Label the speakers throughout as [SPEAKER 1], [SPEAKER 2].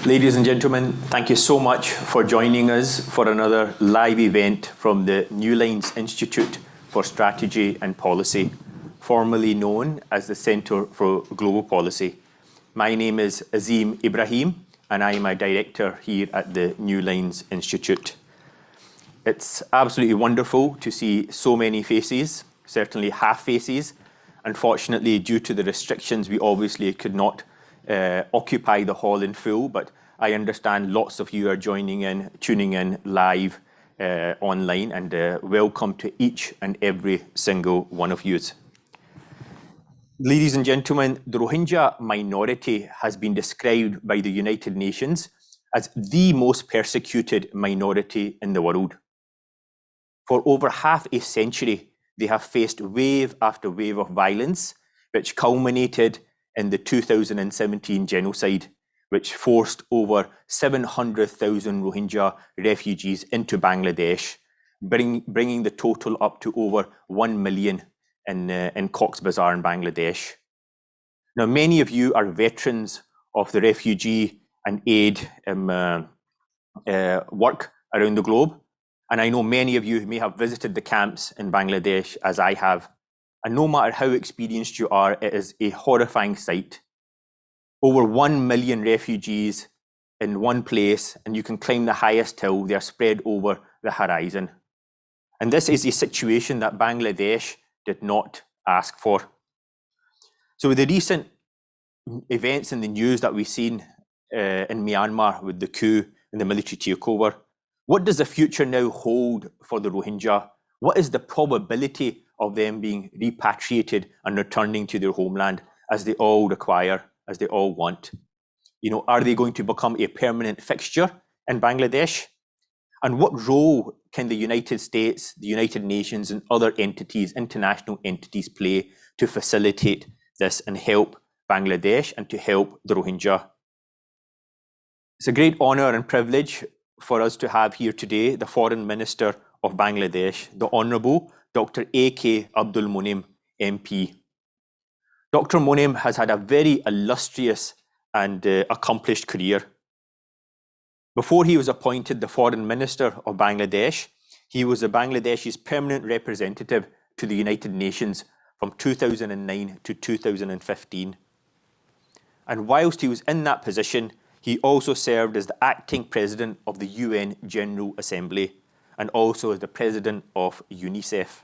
[SPEAKER 1] Ladies and gentlemen, thank you so much for joining us for another live event from the Newlines Institute for Strategy and Policy, formerly known as the Centre for Global Policy. My name is Azim Ibrahim, and I am a director here at the Newlines Institute. It's absolutely wonderful to see so many faces, certainly half faces. Unfortunately, due to the restrictions, we obviously could not occupy the hall in full, but I understand lots of you are tuning in live online, and welcome to each and every single one of you. Ladies and gentlemen, the Rohingya minority has been described by the United Nations as the most persecuted minority in the world. For over half a century, they have faced wave after wave of violence, which culminated in the 2017 genocide, which forced over 700,000 Rohingya refugees into Bangladesh, bringing the total up to over 1 million in Cox's Bazar in Bangladesh. Now, many of you are veterans of the refugee and aid work around the globe, and I know many of you may have visited the camps in Bangladesh, as I have. And no matter how experienced you are, it is a horrifying sight. Over 1 million refugees in one place, and you can climb the highest hill. They are spread over the horizon. And this is a situation that Bangladesh did not ask for. So with the recent events in the news that we've seen in Myanmar with the coup and the military takeover, what does the future now hold for the Rohingya? What is the probability of them being repatriated and returning to their homeland, as they all require, as they all want? Are they going to become a permanent fixture in Bangladesh? And what role can the United States, the United Nations, and other entities, international entities, play to facilitate this and help Bangladesh and to help the Rohingya? It's a great honor and privilege for us to have here today the Foreign Minister of Bangladesh, the Honourable Dr. A.K. Abdul MP. Dr. Monem has had a very illustrious and accomplished career. Before he was appointed the Foreign Minister of Bangladesh, he was Bangladesh's permanent representative to the United Nations from 2009 to 2015. And whilst he was in that position, he also served as the acting president of the UN General Assembly and also as the president of UNICEF.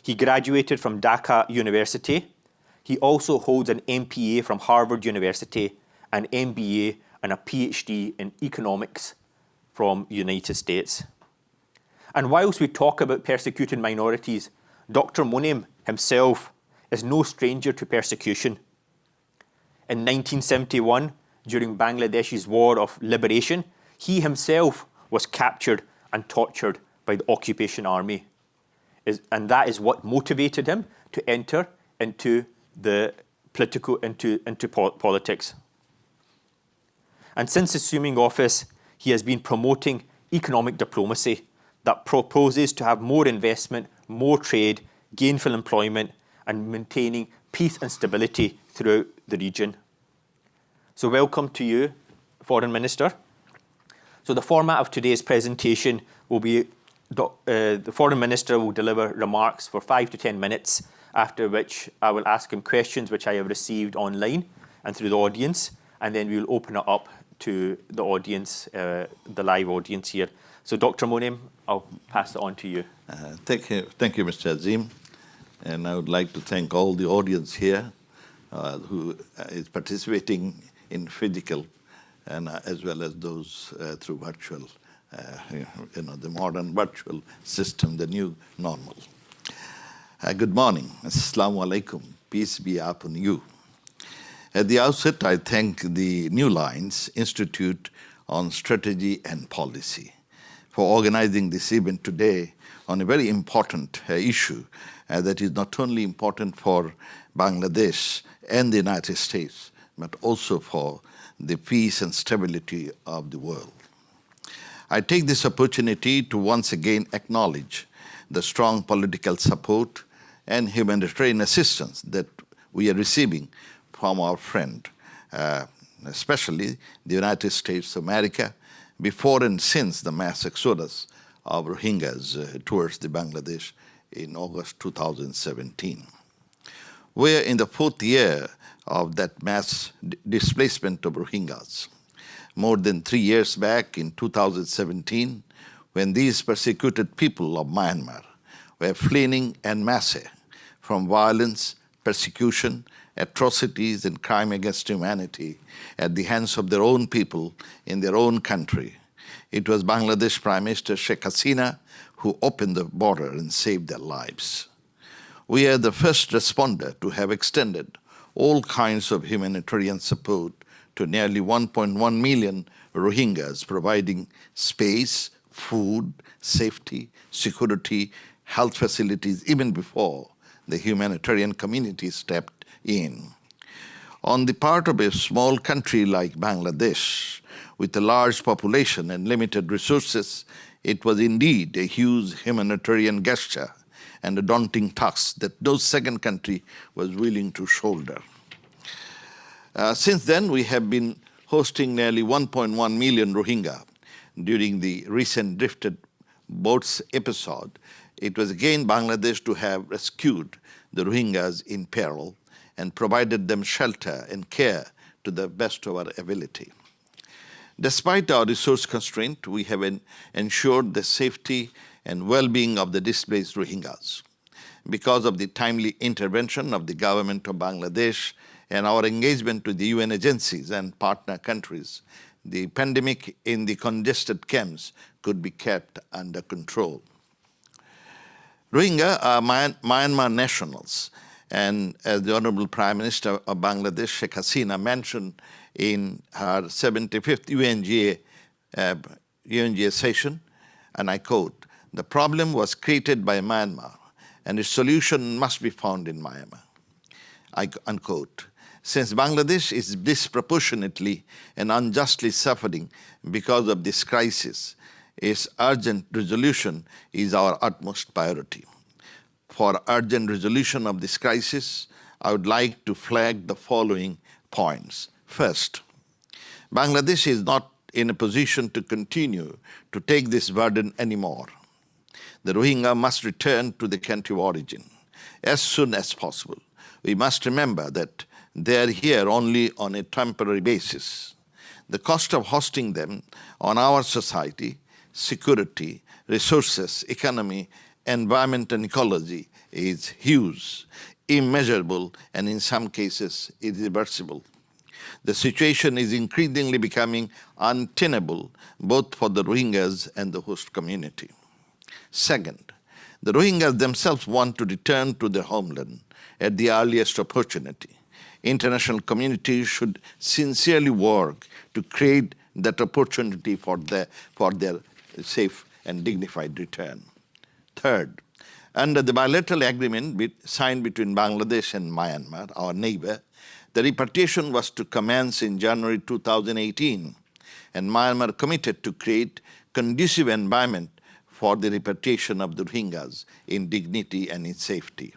[SPEAKER 1] He graduated from Dhaka University. He also holds an MPA from Harvard University, an MBA and a PhD in economics from United States. And whilst we talk about persecuted minorities, Dr. Monem himself is no stranger to persecution. In 1971, during Bangladesh's War of Liberation, he himself was captured and tortured by the occupation army. And that is what motivated him to enter into politics. And since assuming office, he has been promoting economic diplomacy that proposes to have more investment, more trade, gainful employment, and maintaining peace and stability throughout the region. So welcome to you, Foreign Minister. So the format of today's presentation will be the Foreign Minister will deliver remarks for 5 to 10 minutes, after which I will ask him questions which I have received online and through the audience, and then we will open it up to the audience, the live audience here. So Dr. Monem, I'll pass it on to you.
[SPEAKER 2] Thank you, Mr. Azim. And I would like to thank all the audience here who is participating in physical and as well as those through virtual, the modern virtual system, the new normal. Good morning. Assalamu alaikum. Peace be upon you. At the outset, I thank the Newlines Institute on Strategy and Policy for organizing this event today on a very important issue that is not only important for Bangladesh and the United States, but also for the peace and stability of the world. I take this opportunity to once again acknowledge the strong political support and humanitarian assistance that we are receiving from our friend, especially the United States of America, before and since the mass exodus of Rohingyas towards the Bangladesh in August 2017. We're in the fourth year of that mass displacement of Rohingyas. More than 3 years back in 2017, when these persecuted people of Myanmar were fleeing en masse from violence, persecution, atrocities, and crime against humanity at the hands of their own people in their own country. It was Bangladesh Prime Minister Sheikh Hasina who opened the border and saved their lives. We are the first responder to have extended all kinds of humanitarian support to nearly 1.1 million Rohingyas, providing space, food, safety, security, health facilities, even before the humanitarian community stepped in. On the part of a small country like Bangladesh, with a large population and limited resources, it was indeed a huge humanitarian gesture and a daunting task that no second country was willing to shoulder. Since then, we have been hosting nearly 1.1 million Rohingya. During the recent drifted boats episode, it was again Bangladesh to have rescued the Rohingyas in peril and provided them shelter and care to the best of our ability. Despite our resource constraint, we have ensured the safety and well-being of the displaced Rohingyas. Because of the timely intervention of the government of Bangladesh and our engagement with the UN agencies and partner countries, the pandemic in the congested camps could be kept under control. Rohingya are Myanmar nationals, and as the Honorable Prime Minister of Bangladesh, Sheikh Hasina, mentioned in her 75th UNGA session, and I quote, "The problem was created by Myanmar, and its solution must be found in Myanmar," unquote. Since Bangladesh is disproportionately and unjustly suffering because of this crisis, its urgent resolution is our utmost priority. For urgent resolution of this crisis, I would like to flag the following points. First, Bangladesh is not in a position to continue to take this burden anymore. The Rohingya must return to the country of origin as soon as possible. We must remember that they are here only on a temporary basis. The cost of hosting them on our society, security, resources, economy, environment, and ecology is huge, immeasurable, and in some cases irreversible. The situation is increasingly becoming untenable both for the Rohingyas and the host community. Second, the Rohingyas themselves want to return to their homeland at the earliest opportunity. International communities should sincerely work to create that opportunity for their safe and dignified return. Third, under the bilateral agreement signed between Bangladesh and Myanmar, our neighbor, the repatriation was to commence in January 2018, and Myanmar committed to create conducive environment for the repatriation of the Rohingyas in dignity and in safety.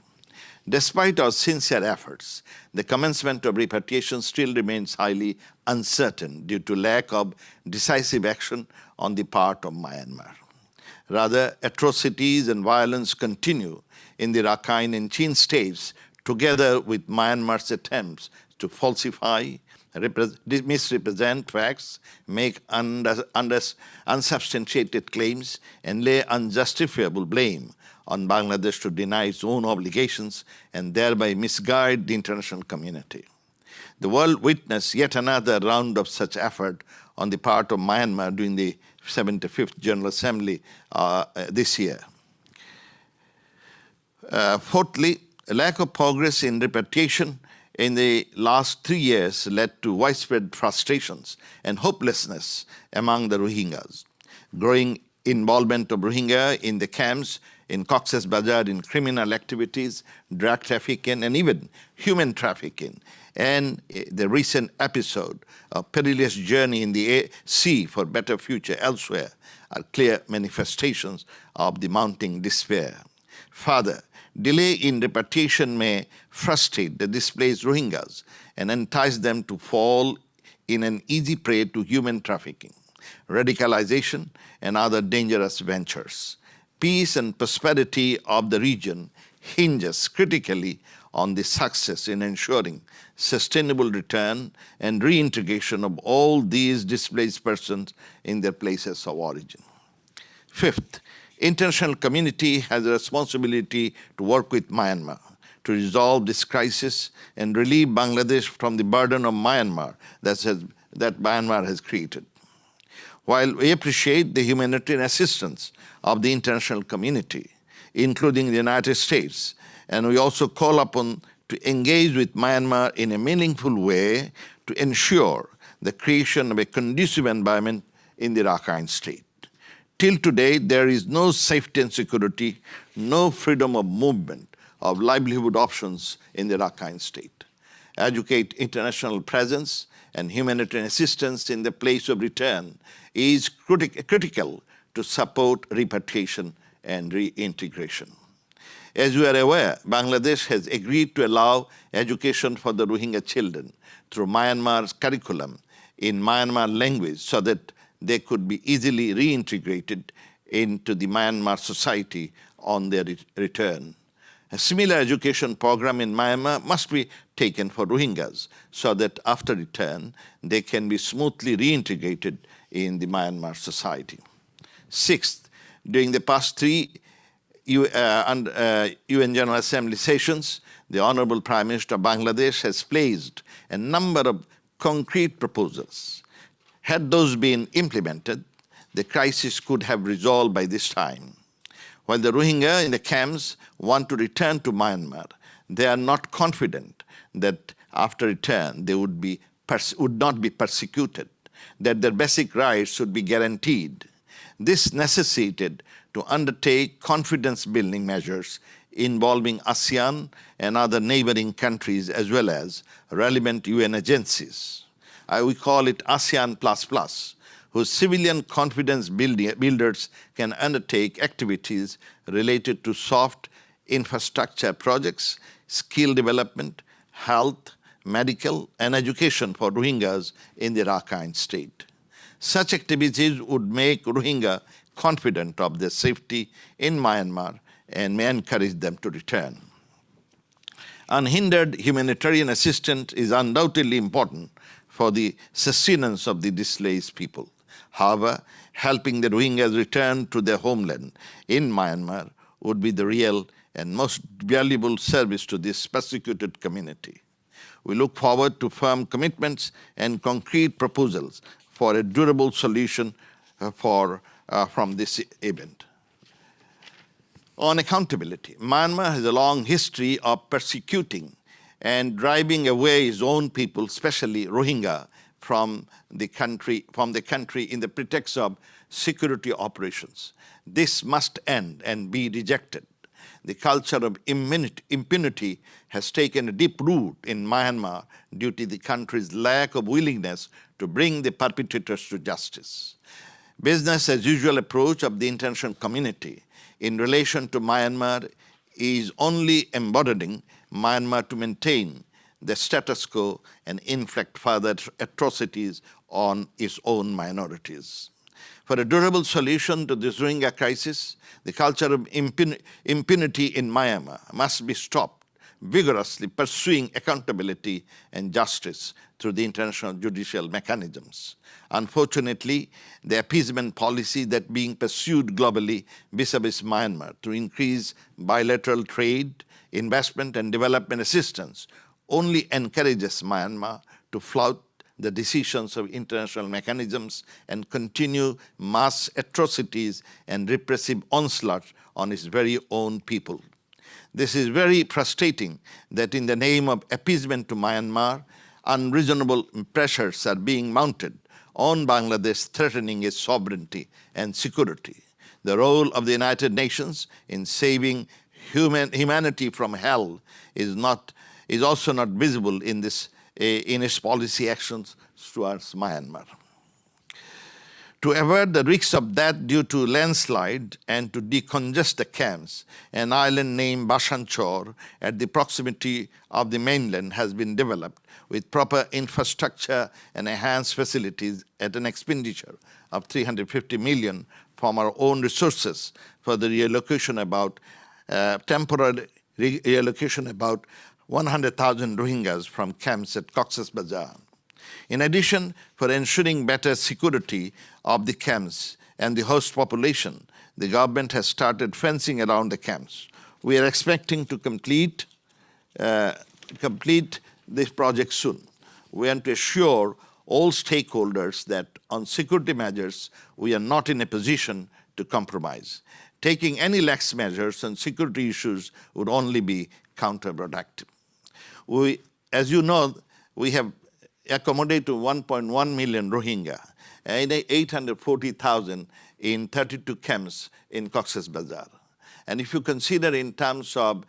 [SPEAKER 2] Despite our sincere efforts, the commencement of repatriation still remains highly uncertain due to lack of decisive action on the part of Myanmar. Rather, atrocities and violence continue in the Rakhine and Chin states, together with Myanmar's attempts to falsify, misrepresent facts, make unsubstantiated claims, and lay unjustifiable blame on Bangladesh to deny its own obligations and thereby misguide the international community. The world witnessed yet another round of such effort on the part of Myanmar during the 75th General Assembly this year. Fourthly, a lack of progress in repatriation in the last 3 years led to widespread frustrations and hopelessness among the Rohingyas. Growing involvement of Rohingya in the camps, in Cox's Bazar, in criminal activities, drug trafficking, and even human trafficking, and the recent episode of perilous journey in the sea for better future elsewhere are clear manifestations of the mounting despair. Further, delay in repatriation may frustrate the displaced Rohingyas and entice them to fall in an easy prey to human trafficking, radicalization, and other dangerous ventures. Peace and prosperity of the region hinges critically on the success in ensuring sustainable return and reintegration of all these displaced persons in their places of origin. Fifth, international community has a responsibility to work with Myanmar to resolve this crisis and relieve Bangladesh from the burden of Myanmar that Myanmar has created. While we appreciate the humanitarian assistance of the international community, including the United States, and we also call upon to engage with Myanmar in a meaningful way to ensure the creation of a conducive environment in the Rakhine State. Till today, there is no safety and security, no freedom of movement of livelihood options in the Rakhine State. Educate international presence and humanitarian assistance in the place of return is critical to support repatriation and reintegration. As you are aware, Bangladesh has agreed to allow education for the Rohingya children through Myanmar's curriculum in Myanmar language so that they could be easily reintegrated into the Myanmar society on their return. A similar education program in Myanmar must be taken for Rohingyas so that after return, they can be smoothly reintegrated in the Myanmar society. Sixth, during the past three UN General Assembly sessions, the Honorable Prime Minister of Bangladesh has placed a number of concrete proposals. Had those been implemented, the crisis could have resolved by this time. While the Rohingya in the camps want to return to Myanmar, they are not confident that after return they would not be persecuted, that their basic rights should be guaranteed. This necessitated to undertake confidence-building measures involving ASEAN and other neighboring countries as well as relevant UN agencies. We call it ASEAN++, whose civilian confidence builders can undertake activities related to soft infrastructure projects, skill development, health, medical, and education for Rohingyas in the Rakhine State. Such activities would make Rohingya confident of their safety in Myanmar and may encourage them to return. Unhindered humanitarian assistance is undoubtedly important for the sustenance of the displaced people. However, helping the Rohingyas return to their homeland in Myanmar would be the real and most valuable service to this persecuted community. We look forward to firm commitments and concrete proposals for a durable solution from this event. On accountability, Myanmar has a long history of persecuting and driving away its own people, especially Rohingya, from the country in the pretext of security operations. This must end and be rejected. The culture of impunity has taken a deep root in Myanmar due to the country's lack of willingness to bring the perpetrators to justice. Business as usual approach of the international community in relation to Myanmar is only embodying Myanmar to maintain the status quo and inflict further atrocities on its own minorities. For a durable solution to this Rohingya crisis, the culture of impunity in Myanmar must be stopped, vigorously pursuing accountability and justice through the international judicial mechanisms. Unfortunately, the appeasement policy that being pursued globally vis-a-vis Myanmar to increase bilateral trade, investment, and development assistance only encourages Myanmar to flout the decisions of international mechanisms and continue mass atrocities and repressive onslaught on its very own people. This is very frustrating that in the name of appeasement to Myanmar, unreasonable pressures are being mounted on Bangladesh, threatening its sovereignty and security. The role of the United Nations in saving humanity from hell is also not visible in its policy actions towards Myanmar. To avert the risks of death due to landslide and to decongest the camps, an island named Bashanchor at the proximity of the mainland has been developed with proper infrastructure and enhanced facilities at an expenditure of 350 million from our own resources for the relocation temporary relocation about 100,000 Rohingyas from camps at Cox's Bazar. In addition, for ensuring better security of the camps and the host population, the government has started fencing around the camps. We are expecting to complete this project soon. We want to assure all stakeholders that on security measures, we are not in a position to compromise. Taking any lax measures on security issues would only be counterproductive. As you know, we have accommodated 1.1 million Rohingya and 840,000 in 32 camps in Cox's Bazar. And if you consider in terms of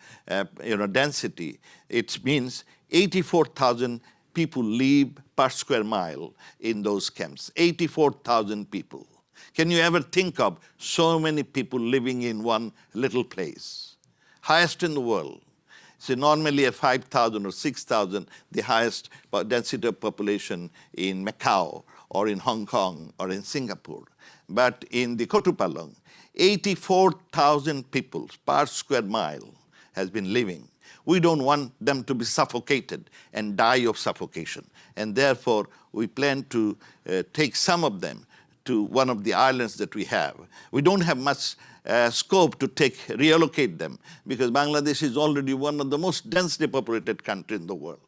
[SPEAKER 2] density, it means 84,000 people live per square mile in those camps. 84,000 people. Can you ever think of so many people living in one little place? Highest in the world. So normally at 5,000 or 6,000, the highest density of population in Macau or in Hong Kong or in Singapore. But in the Kotupalong, 84,000 people per square mile has been living. We don't want them to be suffocated and die of suffocation. And therefore, we plan to take some of them to one of the islands that we have. We don't have much scope to relocate them because Bangladesh is already one of the most densely populated countries in the world.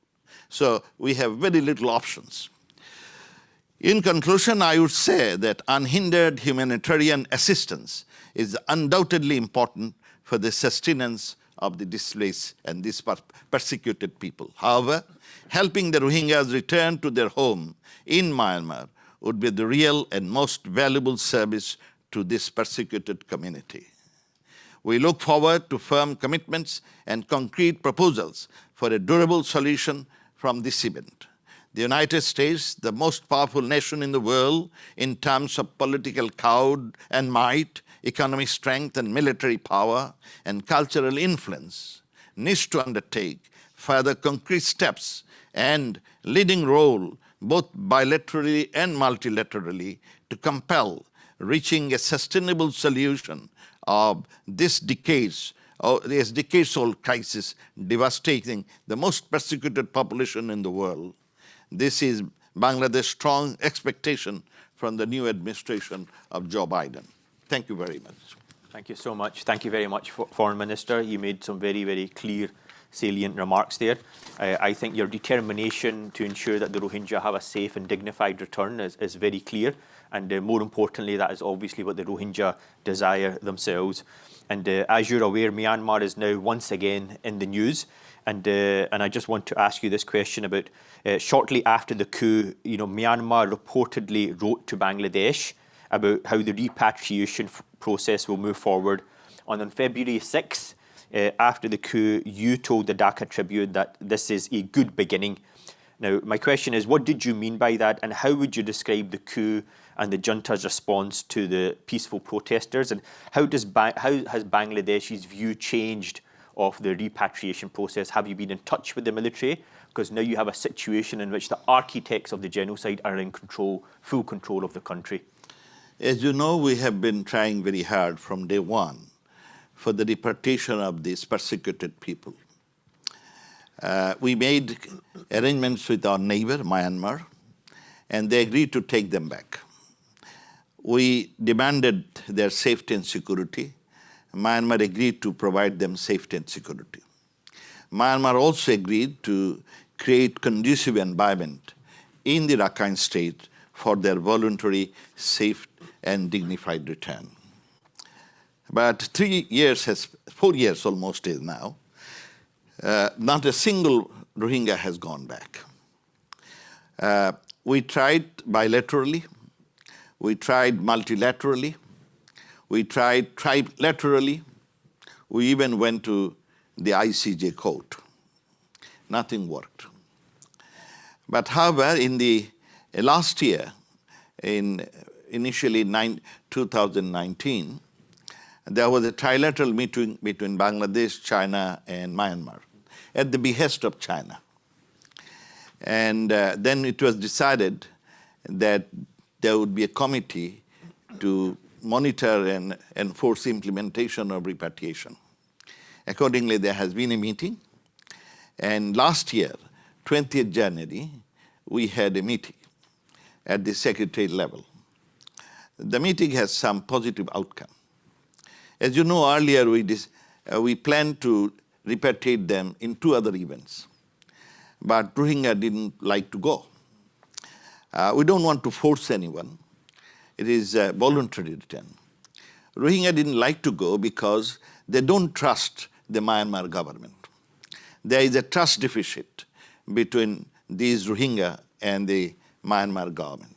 [SPEAKER 2] So we have very little options. In conclusion, I would say that unhindered humanitarian assistance is undoubtedly important for the sustenance of the displaced and these persecuted people. However, helping the Rohingyas return to their home in Myanmar would be the real and most valuable service to this persecuted community. We look forward to firm commitments and concrete proposals for a durable solution from this event. The United States, the most powerful nation in the world in terms of political clout and might, economic strength and military power, and cultural influence, needs to undertake further concrete steps and leading role both bilaterally and multilaterally to compel reaching a sustainable solution of this decades-old crisis devastating the most persecuted population in the world. This is Bangladesh's strong expectation from the new administration of Joe Biden. Thank you very much.
[SPEAKER 1] Thank you so much. Thank you very much, Foreign Minister. You made some very, very clear, salient remarks there. I think your determination to ensure that the Rohingya have a safe and dignified return is very clear. And more importantly, that is obviously what the Rohingya desire themselves. And as you're aware, Myanmar is now once again in the news. And I just want to ask you this question about shortly after the coup, Myanmar reportedly wrote to Bangladesh about how the repatriation process will move forward. And on February 6th, after the coup, you told the Dhaka Tribune that this is a good beginning. Now, my question is, what did you mean by that, and how would you describe the coup and the junta's response to the peaceful protesters, and how has Bangladesh's view changed of the repatriation process? Have you been in touch with the military? Because now you have a situation in which the architects of the genocide are in full control of the country.
[SPEAKER 2] As you know, we have been trying very hard from day one for the deportation of these persecuted people. We made arrangements with our neighbor, Myanmar, and they agreed to take them back. We demanded their safety and security. Myanmar agreed to provide them safety and security. Myanmar also agreed to create conducive environment in the Rakhine state for their voluntary, safe, and dignified return. But 4 years almost is now, not a single Rohingya has gone back. We tried bilaterally, we tried multilaterally, we tried trilaterally, we even went to the ICJ court. Nothing worked. But however, in the last year, in initially 2019, there was a trilateral meeting between Bangladesh, China, and Myanmar at the behest of China. And then it was decided that there would be a committee to monitor and enforce implementation of repatriation. Accordingly, there has been a meeting. And last year, 20th January, we had a meeting at the secretary level. The meeting has some positive outcome. As you know, earlier we planned to repatriate them in 2 other events, but Rohingya didn't like to go. We don't want to force anyone. It is a voluntary return. Rohingya didn't like to go because they don't trust the Myanmar government. There is a trust deficit between these Rohingya and the Myanmar government.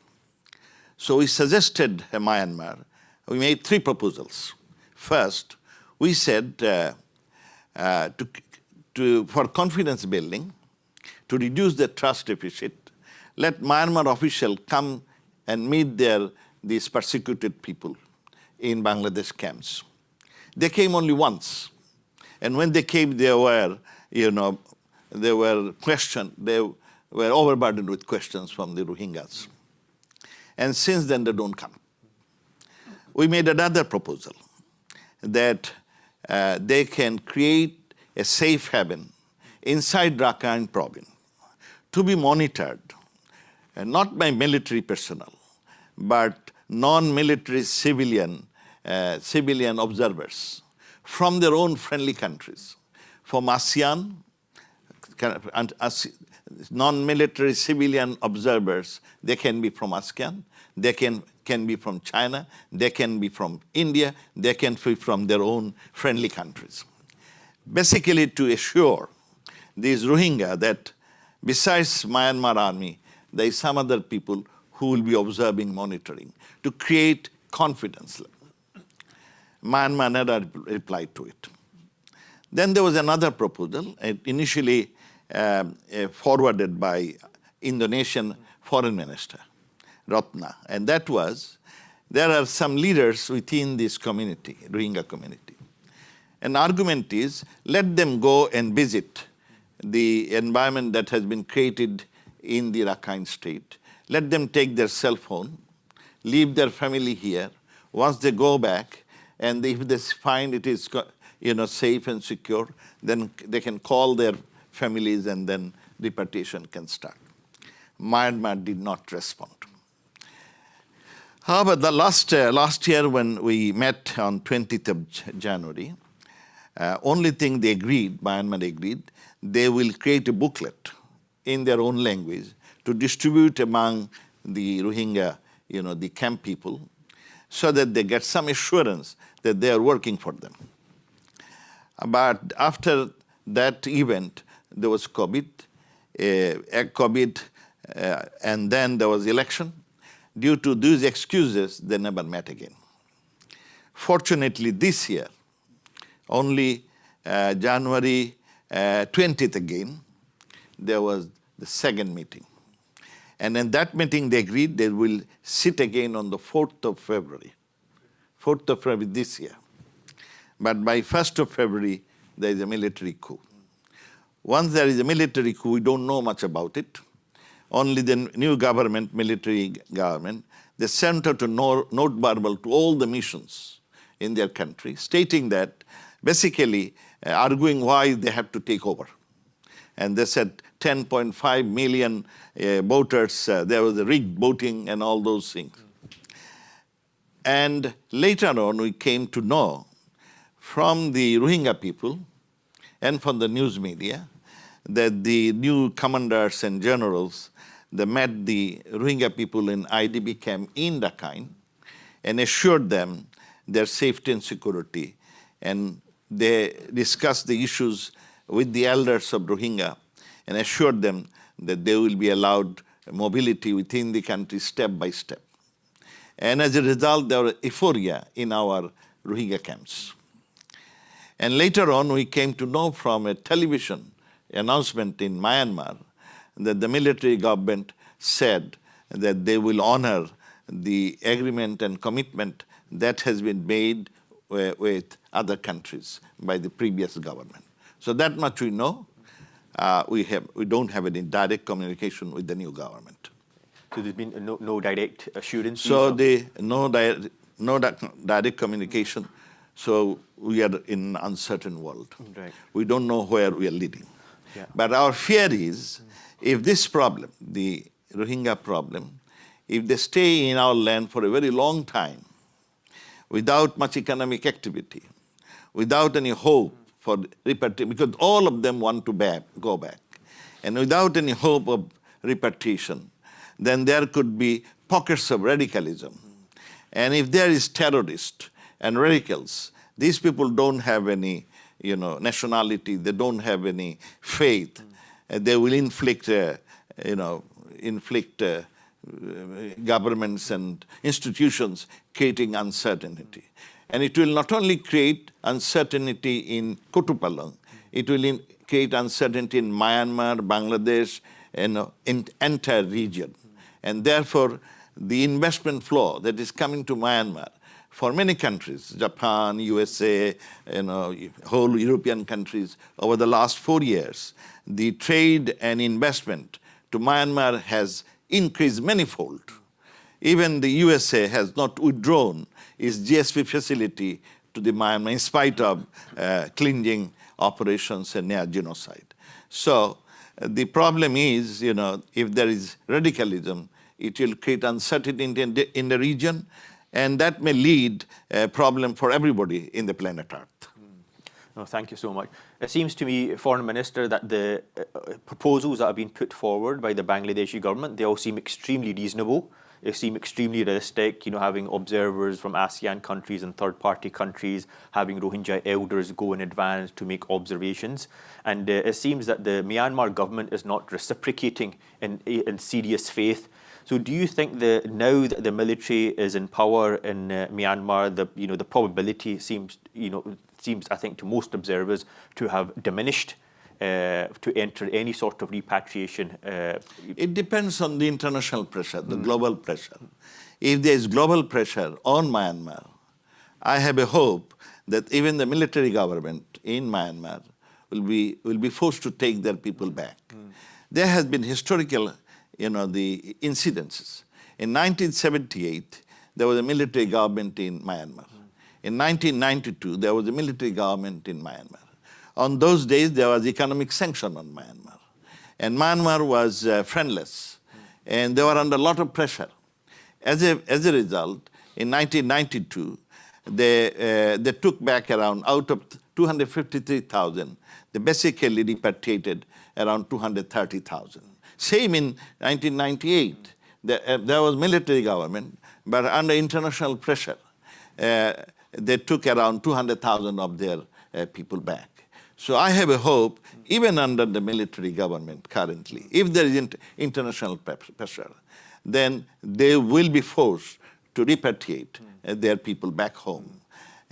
[SPEAKER 2] So we suggested Myanmar, we made 3 proposals. First, we said for confidence building, to reduce the trust deficit, let Myanmar officials come and meet these persecuted people in Bangladesh camps. They came only once. And when they came, they were questioned, they were overburdened with questions from the Rohingyas. And since then, they don't come. We made another proposal that they can create a safe haven inside Rakhine province to be monitored, not by military personnel, but non-military civilian observers from their own friendly countries, from ASEAN, non-military civilian observers. They can be from ASEAN, they can be from China, they can be from India, they can be from their own friendly countries. Basically to assure these Rohingya that besides Myanmar army, there is some other people who will be observing, monitoring, to create confidence. Myanmar never replied to it. Then there was another proposal, initially forwarded by Indonesian Foreign Minister, Ratna, and that was, there are some leaders within this community, Rohingya community. An argument is, let them go and visit the environment that has been created in the Rakhine state. Let them take their cell phone, leave their family here. Once they go back, and if they find it is safe and secure, then they can call their families and then repatriation can start. Myanmar did not respond. However, the last year when we met on 20th of January, only thing they agreed, Myanmar agreed, they will create a booklet in their own language to distribute among the Rohingya, the camp people, so that they get some assurance that they are working for them. But after that event, there was COVID, and then there was election. Due to these excuses, they never met again. Fortunately, this year, only January 20th again, there was the second meeting. And in that meeting, they agreed they will sit again on the 4th of February. 4th of February this year. But by 1st of February, there is a military coup. Once there is a military coup, we don't know much about it. Only the new government, military government, they sent out a note verbal to all the missions in their country, stating that, basically arguing why they have to take over. And they said 10.5 million voters, there was a rigged voting and all those things. And later on, we came to know from the Rohingya people and from the news media that the new commanders and generals, they met the Rohingya people in IDP camp in Rakhine and assured them their safety and security. And they discussed the issues with the elders of Rohingya and assured them that they will be allowed mobility within the country step by step. And as a result, there was euphoria in our Rohingya camps. And later on, we came to know from a television announcement in Myanmar that the military government said that they will honor the agreement and commitment that has been made with other countries by the previous government. So that much we know. We don't have any direct communication with the new government.
[SPEAKER 1] So there's been no direct assurance?
[SPEAKER 2] So no direct communication. So we are in an uncertain world.
[SPEAKER 1] Right.
[SPEAKER 2] We don't know where we are leading.
[SPEAKER 1] Yeah.
[SPEAKER 2] But our fear is, if this problem, the Rohingya problem, if they stay in our land for a very long time, without much economic activity, without any hope for repatriation, because all of them want to go back, and without any hope of repatriation, then there could be pockets of radicalism. And if there is terrorists and radicals, these people don't have any nationality, they don't have any faith. They will inflict governments and institutions creating uncertainty. And it will not only create uncertainty in Kutupalong, it will create uncertainty in Myanmar, Bangladesh, and in entire region. And therefore, the investment flow that is coming to Myanmar for many countries, Japan, USA, whole European countries, over the last 4 years, the trade and investment to Myanmar has increased manifold. Even the USA has not withdrawn its GSP facility to the Myanmar in spite of cleansing operations and near genocide. So the problem is, if there is radicalism, it will create uncertainty in the region, and that may lead a problem for everybody in the planet Earth.
[SPEAKER 1] No, thank you so much. It seems to me, Foreign Minister, that the proposals that have been put forward by the Bangladeshi government, they all seem extremely reasonable. They seem extremely realistic, having observers from ASEAN countries and third-party countries, having Rohingya elders go in advance to make observations. And it seems that the Myanmar government is not reciprocating in serious faith. So do you think that now that the military is in power in Myanmar, the probability seems, I think, to most observers to have diminished to enter any sort of repatriation?
[SPEAKER 2] It depends on the international pressure, the global pressure. If there is global pressure on Myanmar, I have a hope that even the military government in Myanmar will be forced to take their people back. There has been historical, the incidences. In 1978, there was a military government in Myanmar. In 1992, there was a military government in Myanmar. On those days, there was economic sanction on Myanmar. And Myanmar was friendless, and they were under a lot of pressure. As a result, in 1992, they took back around, out of 253,000, they basically repatriated around 230,000. Same in 1998. There was military government, but under international pressure, they took around 200,000 of their people back. So I have a hope, even under the military government currently, if there is international pressure, then they will be forced to repatriate their people back home.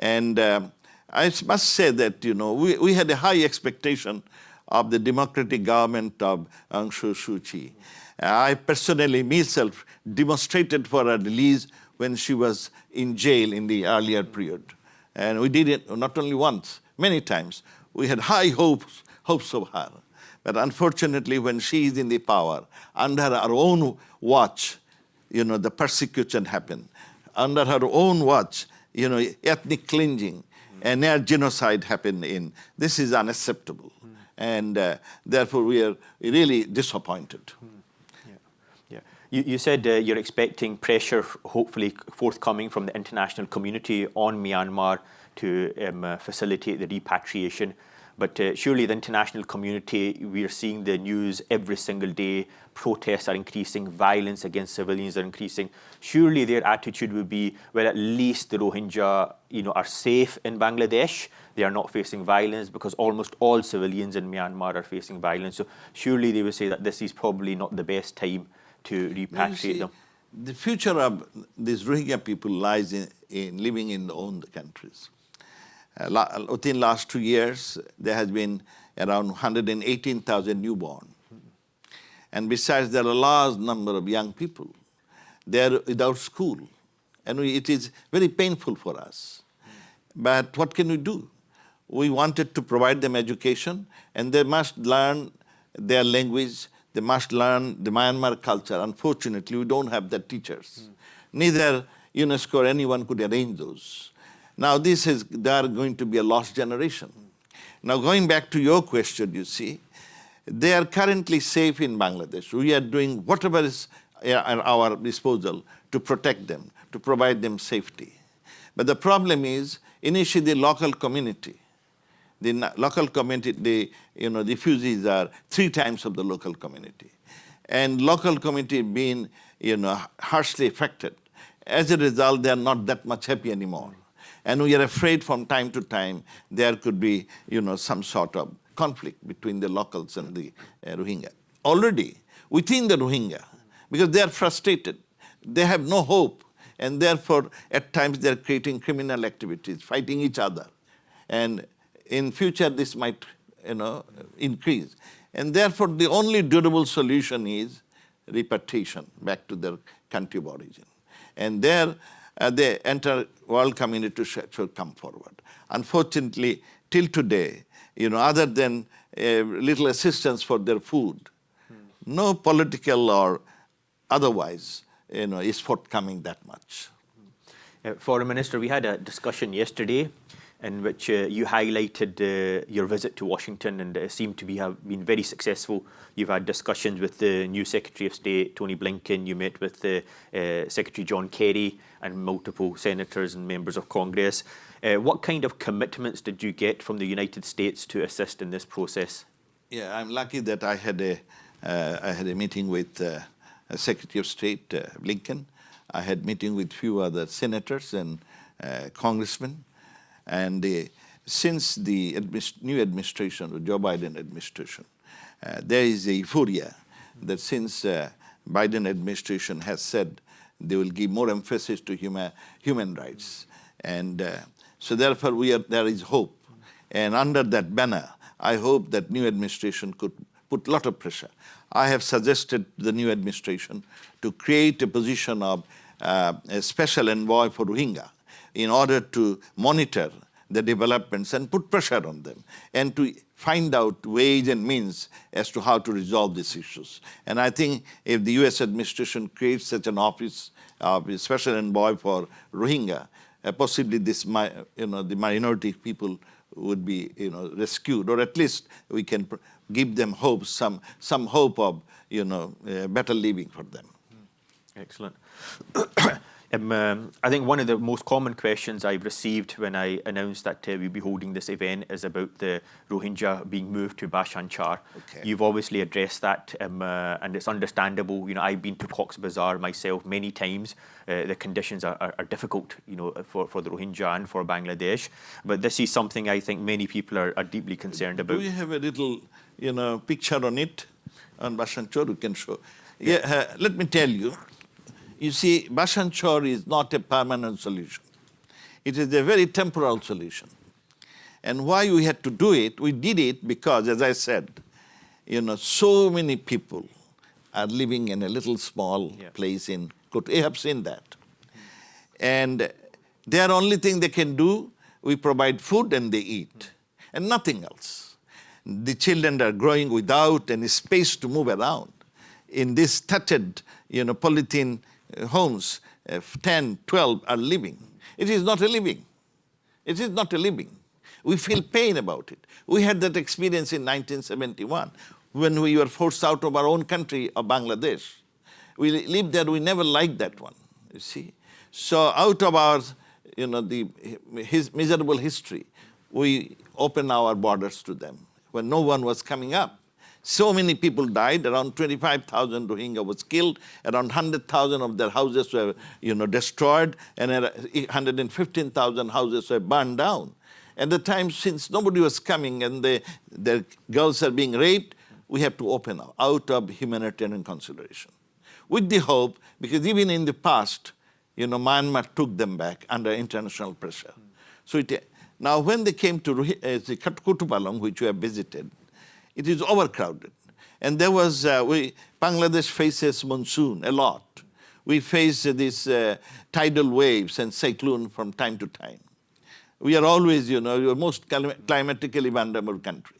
[SPEAKER 2] And I must say that, we had a high expectation of the democratic government of Aung San Suu Kyi. I personally, myself, demonstrated for her release when she was in jail in the earlier period. And we did it not only once, many times. We had high hopes of her. But unfortunately, when she is in the power, under her own watch, the persecution happened. Under her own watch, ethnic cleansing and near genocide happened. This is unacceptable. And therefore, we are really disappointed.
[SPEAKER 1] Yeah. You said you're expecting pressure, hopefully forthcoming from the international community on Myanmar to facilitate the repatriation. But surely the international community, we are seeing the news every single day, protests are increasing, violence against civilians are increasing. Surely their attitude would be, well, at least the Rohingya, are safe in Bangladesh. They are not facing violence, because almost all civilians in Myanmar are facing violence. So surely they would say that this is probably not the best time to repatriate them.
[SPEAKER 2] The future of these Rohingya people lies in living in their own countries. Within last 2 years, there has been around 118,000 newborn. And besides, there are a large number of young people. They are without school. And it is very painful for us. But what can we do? We wanted to provide them education, and they must learn their language. They must learn the Myanmar culture. Unfortunately, we don't have the teachers. Neither UNESCO or anyone could arrange those. Now they are going to be a lost generation. Now going back to your question, you see, they are currently safe in Bangladesh. We are doing whatever is at our disposal to protect them, to provide them safety. But the problem is, initially the local community, the refugees are 3 times of the local community. And local community being, harshly affected. As a result, they are not that much happy anymore. And we are afraid from time to time there could be, some sort of conflict between the locals and the Rohingya. Already, within the Rohingya, because they are frustrated, they have no hope, and therefore, at times they are creating criminal activities, fighting each other. And in future, this might, increase. And therefore, the only durable solution is repatriation back to their country of origin. And there, the entire world community should come forward. Unfortunately, till today, other than a little assistance for their food, no political or otherwise, is forthcoming that much.
[SPEAKER 1] Foreign Minister, we had a discussion yesterday in which you highlighted your visit to Washington, and it seemed to have been very successful. You've had discussions with the new Secretary of State, Tony Blinken. You met with Secretary John Kerry and multiple senators and members of Congress. What kind of commitments did you get from the United States to assist in this process?
[SPEAKER 2] Yeah, I'm lucky that I had a meeting with Secretary of State Blinken. I had a meeting with few other senators and congressmen. And since the new administration, the Joe Biden administration, there is a euphoria that since Biden administration has said they will give more emphasis to human rights. And so therefore there is hope. And under that banner, I hope that new administration could put a lot of pressure. I have suggested to the new administration to create a position of a special envoy for Rohingya in order to monitor the developments and put pressure on them and to find out ways and means as to how to resolve these issues. And I think if the US administration creates such an office of a special envoy for Rohingya, possibly the minority people would be rescued, or at least we can give them hope, some hope of better living for them.
[SPEAKER 1] Excellent. I think one of the most common questions I've received when I announced that we'd be holding this event is about the Rohingya being moved to Bhasan Char. Okay. You've obviously addressed that, and it's understandable. I've been to Cox's Bazar myself many times. The conditions are difficult, for the Rohingya and for Bangladesh. But this is something I think many people are deeply concerned about.
[SPEAKER 2] Do we have a little, picture on it on Bhasan Char we can show? Yeah, let me tell you. You see, Bhasan Char is not a permanent solution. It is a very temporal solution. And why we had to do it, we did it because, as I said, so many people are living in a little small place in Kut. You have seen that. And their only thing they can do, we provide food and they eat, and nothing else. The children are growing without any space to move around. In this tattered, polythene homes, 10, 12 are living. It is not a living. It is not a living. We feel pain about it. We had that experience in 1971 when we were forced out of our own country of Bangladesh. We lived there, we never liked that one, you see. So out of our, his miserable history, we opened our borders to them when no one was coming up. So many people died, around 25,000 Rohingya was killed, around 100,000 of their houses were destroyed, and 115,000 houses were burned down. At the time, since nobody was coming and the girls are being raped, we have to open out of humanitarian consideration. With the hope, because even in the past, Myanmar took them back under international pressure. So now when they came to Kutupalong, which we have visited, it is overcrowded. And there was, Bangladesh faces monsoon a lot. we face these tidal waves and cyclone from time to time. We are always, the most climatically vulnerable country.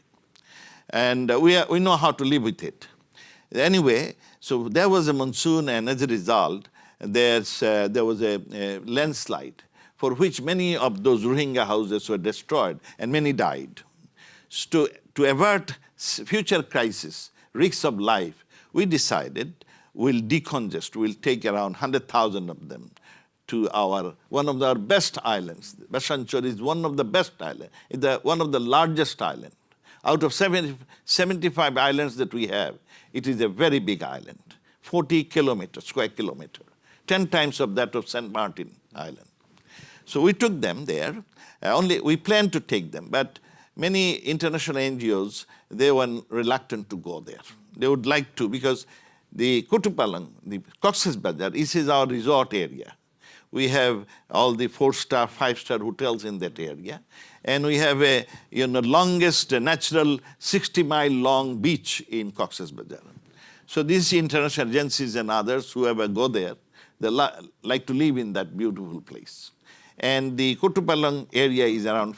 [SPEAKER 2] And we know how to live with it. Anyway, so there was a monsoon, and as a result, there was a landslide for which many of those Rohingya houses were destroyed and many died. So to avert future crisis, risks of life, we decided we'll decongest, we'll take around 100,000 of them to one of our best islands. Bhasanchar is one of the best islands. It's one of the largest islands. Out of 75 islands that we have, it is a very big island, 40 square kilometer, 10 times of that of St. Martin Island. So we took them there. We planned to take them, but many international NGOs, they were reluctant to go there. They would like to, because the Kutupalang, the Cox's Bazar, this is our resort area. We have all the 4-star, 5-star hotels in that area. And we have a longest natural 60-mile long beach in Cox's Bazar. So these international agencies and others, whoever go there, they like to live in that beautiful place. And the Kutupalang area is around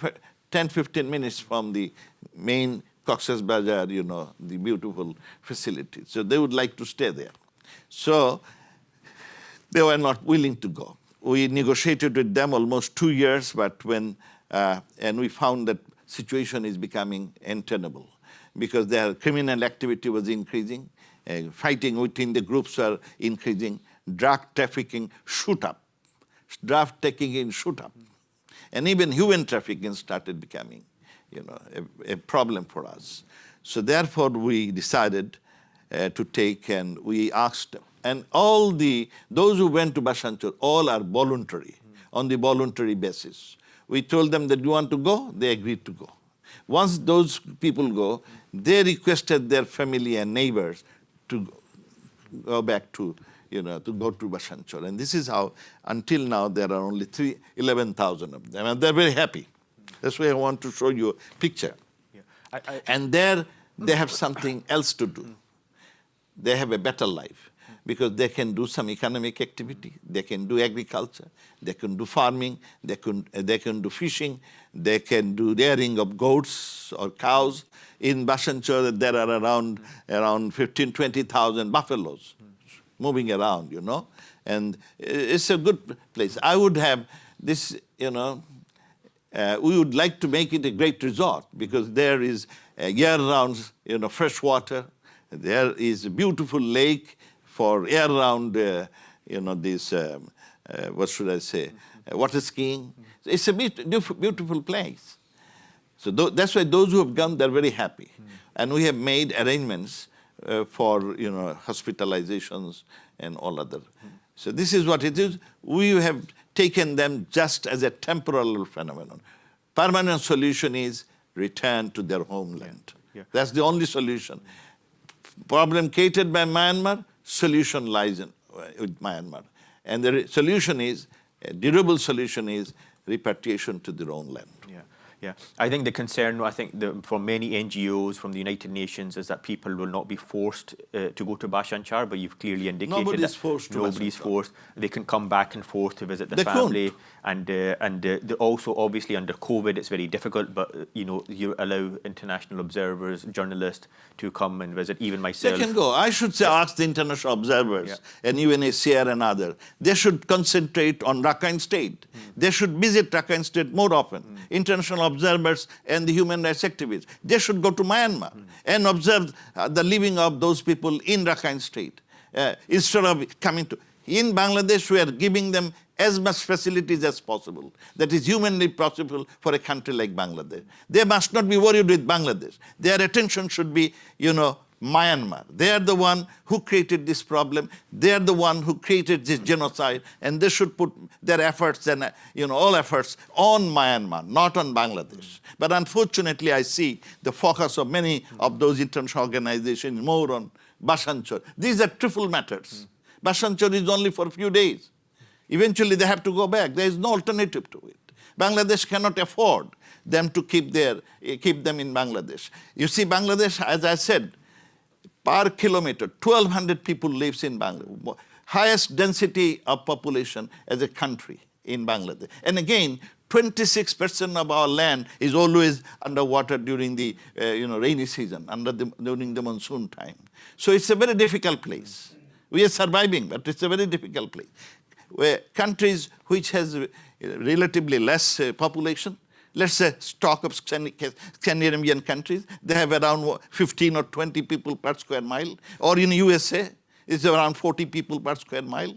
[SPEAKER 2] 10-15 minutes from the main Cox's Bazar, the beautiful facility. So they would like to stay there. So they were not willing to go. We negotiated with them almost 2 years, but and we found that situation is becoming untenable because their criminal activity was increasing, fighting within the groups were increasing, drug trafficking shoot up, and even human trafficking started becoming, a problem for us. So therefore, we decided to take, and we asked them. And those who went to Bhasanchar, all are voluntary, on the voluntary basis. We told them that you want to go, they agreed to go. Once those people go, they requested their family and neighbors to go back to, to go to Bhasanchar. And this is how, until now, there are only 11,000 of them, and they're very happy. That's why I want to show you a picture. Yeah. And there, they have something else to do. They have a better life because they can do some economic activity, they can do agriculture, they can do farming, they can do fishing, they can do rearing of goats or cows. In Bhasanchar, there are around 15,000, 20,000 buffaloes moving around, and it's a good place. I would have this, we would like to make it a great resort because there is year-round, fresh water. There is a beautiful lake for year-round, what should I say, water skiing. It's a beautiful place. So that's why those who have come, they're very happy. And we have made arrangements for, hospitalizations and all other. So this is what it is. We have taken them just as a temporal phenomenon. Permanent solution is return to their homeland. Yeah. That's the only solution. Problem created by Myanmar, solution lies with Myanmar. And the solution is, a durable solution is repatriation to their own land.
[SPEAKER 1] Yeah. Yeah, I think the concern, for many NGOs from the United Nations is that people will not be forced to go to Bhasanchar, but you've clearly indicated
[SPEAKER 2] nobody's forced to
[SPEAKER 1] nobody's forced. They can come back and forth to visit the family. And also, obviously, under COVID, it's very difficult, but, you allow international observers, journalists to come and visit, even myself.
[SPEAKER 2] They can go. I should say, ask the international observers and UNHCR and others. They should concentrate on Rakhine State. They should visit Rakhine State more often. International observers and the human rights activists, they should go to Myanmar and observe the living of those people in Rakhine State. Instead of coming to... In Bangladesh, we are giving them as much facilities as possible. That is humanly possible for a country like Bangladesh. They must not be worried with Bangladesh. Their attention should be, Myanmar. They are the one who created this problem. They are the one who created this genocide, and they should put their efforts and all efforts on Myanmar, not on Bangladesh. But unfortunately, I see the focus of many of those international organizations more on Bhasanchar. These are trivial matters. Bhasanchar is only for a few days. Eventually, they have to go back. There is no alternative to it. Bangladesh cannot afford them to keep them in Bangladesh. You see, Bangladesh, as I said, per kilometer, 1,200 people lives in Bangladesh. highest density of population as a country in Bangladesh. And again, 26% of our land is always underwater during the rainy season, during the monsoon time. So it's a very difficult place. We are surviving, but it's a very difficult place. Where countries which has relatively less population, let's say stock of Scandinavian countries, they have around 15 or 20 people per square mile, or in USA, it's around 40 people per square mile.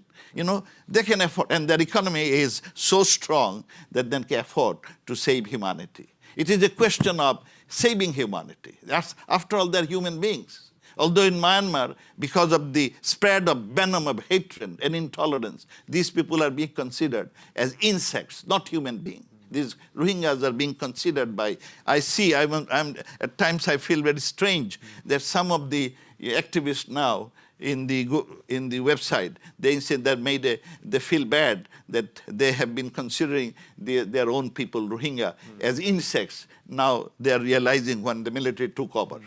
[SPEAKER 2] They can afford, and their economy is so strong that they can afford to save humanity. It is a question of saving humanity. That's, after all, they're human beings. Although in Myanmar, because of the spread of venom of hatred and intolerance, these people are being considered as insects, not human beings. These Rohingyas are being considered by, at times I feel very strange that some of the activists now in the website, they say that they feel bad that they have been considering their own people, Rohingya, as insects. Now they are realizing when the military took over.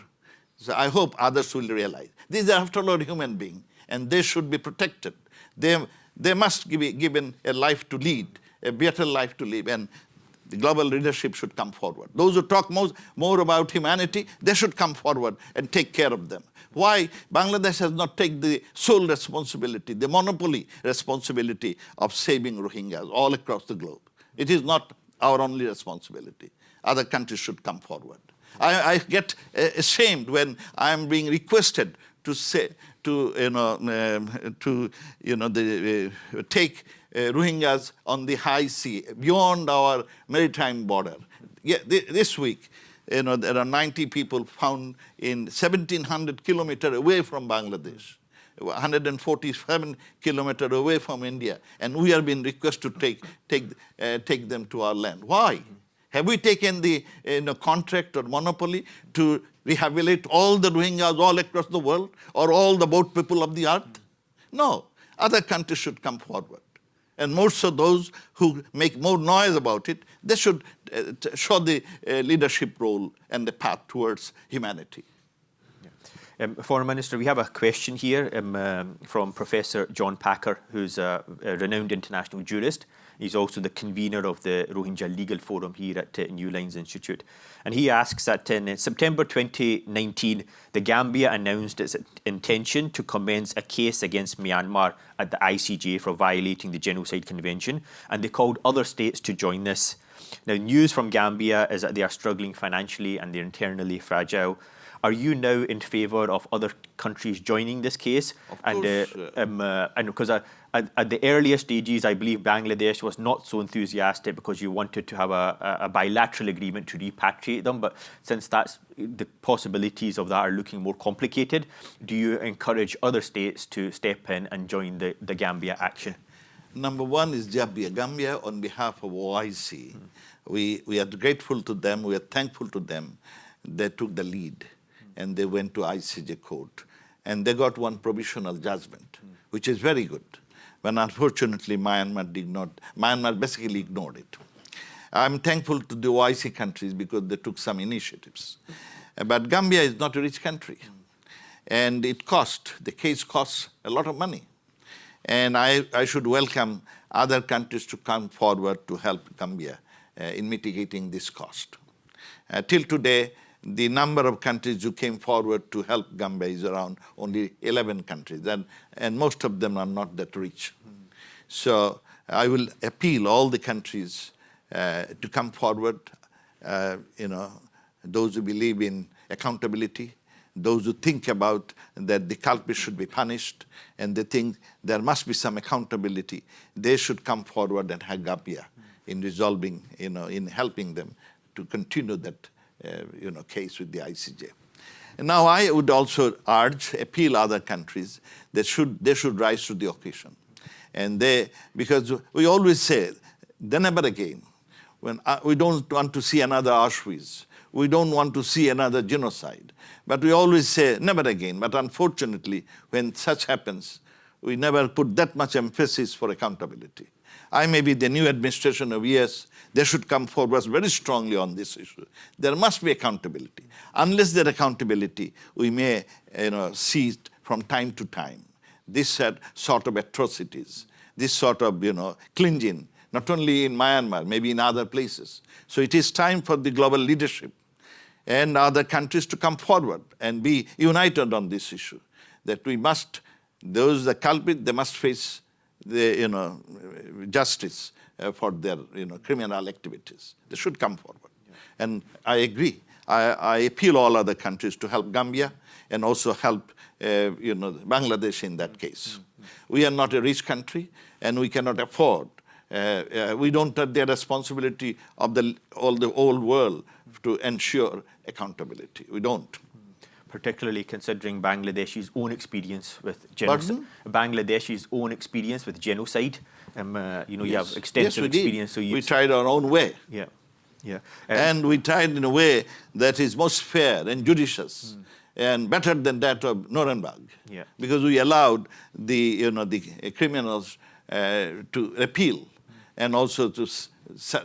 [SPEAKER 2] So I hope others will realize. These are, after all, human beings, and they should be protected. They must be given a life to lead, a better life to live, and the global leadership should come forward. Those who talk more about humanity, they should come forward and take care of them. Why Bangladesh has not taken the sole responsibility, the monopoly responsibility of saving Rohingyas all across the globe? It is not our only responsibility. Other countries should come forward. I get ashamed when I am being requested to take Rohingyas on the high sea, beyond our maritime border. Yeah, this week, there are 90 people found in 1,700 kilometers away from Bangladesh, 147 kilometers away from India, and we are being requested to take them to our land. Why? Have we taken the contract or monopoly to rehabilitate all the Rohingyas all across the world, or all the boat people of the earth? No. Other countries should come forward. And more so those who make more noise about it, they should show the leadership role and the path towards humanity.
[SPEAKER 1] Foreign Minister, we have a question here from Professor John Packer, who's a renowned international jurist. He's also the convener of the Rohingya Legal Forum here at Newlines Institute. And he asks that in September 2019, the Gambia announced its intention to commence a case against Myanmar at the ICJ for violating the Genocide Convention, and they called other states to join this. Now, news from Gambia is that they are struggling financially and they're internally fragile. Are you now in favour of other countries joining this case?
[SPEAKER 2] Of course.
[SPEAKER 1] And because at the earlier stages, I believe Bangladesh was not so enthusiastic because you wanted to have a bilateral agreement to repatriate them. But since the possibilities of that are looking more complicated, do you encourage other states to step in and join the Gambia action?
[SPEAKER 2] Number one is Gambia, on behalf of OIC. We are grateful to them, we are thankful to them. They took the lead. And they went to ICJ court. And they got one provisional judgment, which is very good. But unfortunately, Myanmar basically ignored it. I'm thankful to the OIC countries because they took some initiatives. But Gambia is not a rich country. And the case costs a lot of money. And I should welcome other countries to come forward to help Gambia in mitigating this cost. Till today, the number of countries who came forward to help Gambia is around only 11 countries, and most of them are not that rich. So I will appeal all the countries to come forward, those who believe in accountability, those who think about that the culprit should be punished, and they think there must be some accountability, they should come forward and help Gambia in resolving, in helping them to continue that case with the ICJ. And now I would also appeal other countries that they should rise to the occasion. And because we always say, never again. When we don't want to see another Auschwitz, we don't want to see another genocide. But we always say, never again. But unfortunately, when such happens, we never put that much emphasis for accountability. Maybe the new administration of US, they should come forward very strongly on this issue. There must be accountability. Unless there is accountability, we may see it from time to time this sort of atrocities, this sort of, cleansing, not only in Myanmar, maybe in other places. So it is time for the global leadership and other countries to come forward and be united on this issue, that we must, those the culprit, they must face the, justice for their, criminal activities. They should come forward. Yeah. And I agree. I appeal all other countries to help Gambia and also help, Bangladesh in that case. We are not a rich country, and we cannot afford. We don't have the responsibility of the whole world to ensure accountability. We don't.
[SPEAKER 1] Particularly considering Bangladesh's own experience with genocide. Bangladesh's own experience with genocide. You have extensive experience. So
[SPEAKER 2] we tried our own way.
[SPEAKER 1] Yeah, yeah.
[SPEAKER 2] And we tried in a way that is most fair and judicious and better than that of Nuremberg.
[SPEAKER 1] Yeah.
[SPEAKER 2] Because we allowed the, the criminals to appeal and also to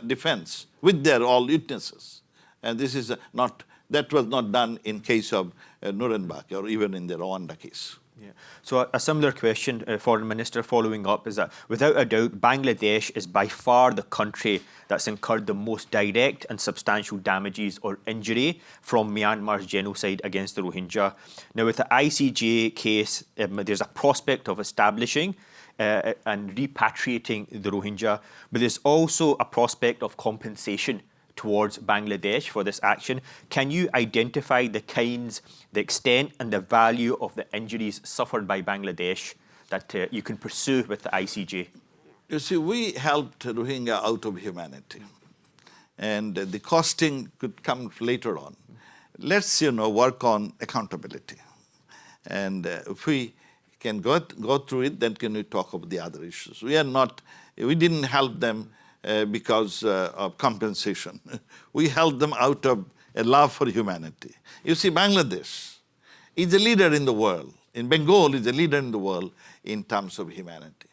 [SPEAKER 2] defense with their all witnesses. And this is that was not done in case of Nuremberg or even in the Rwanda case.
[SPEAKER 1] Yeah. So a similar question, Foreign Minister, following up, is that without a doubt, Bangladesh is by far the country that's incurred the most direct and substantial damages or injury from Myanmar's genocide against the Rohingya. Now, with the ICJ case, there's a prospect of establishing and repatriating the Rohingya, but there's also a prospect of compensation towards Bangladesh for this action. Can you identify the extent and the value of the injuries suffered by Bangladesh that you can pursue with the ICJ?
[SPEAKER 2] You see, we helped Rohingya out of humanity. And the costing could come later on. Let's, work on accountability. And if we can go through it, then can we talk about the other issues. We didn't help them because of compensation. We helped them out of a love for humanity. You see, Bangladesh is a leader in the world. In Bengal is a leader in the world in terms of humanity.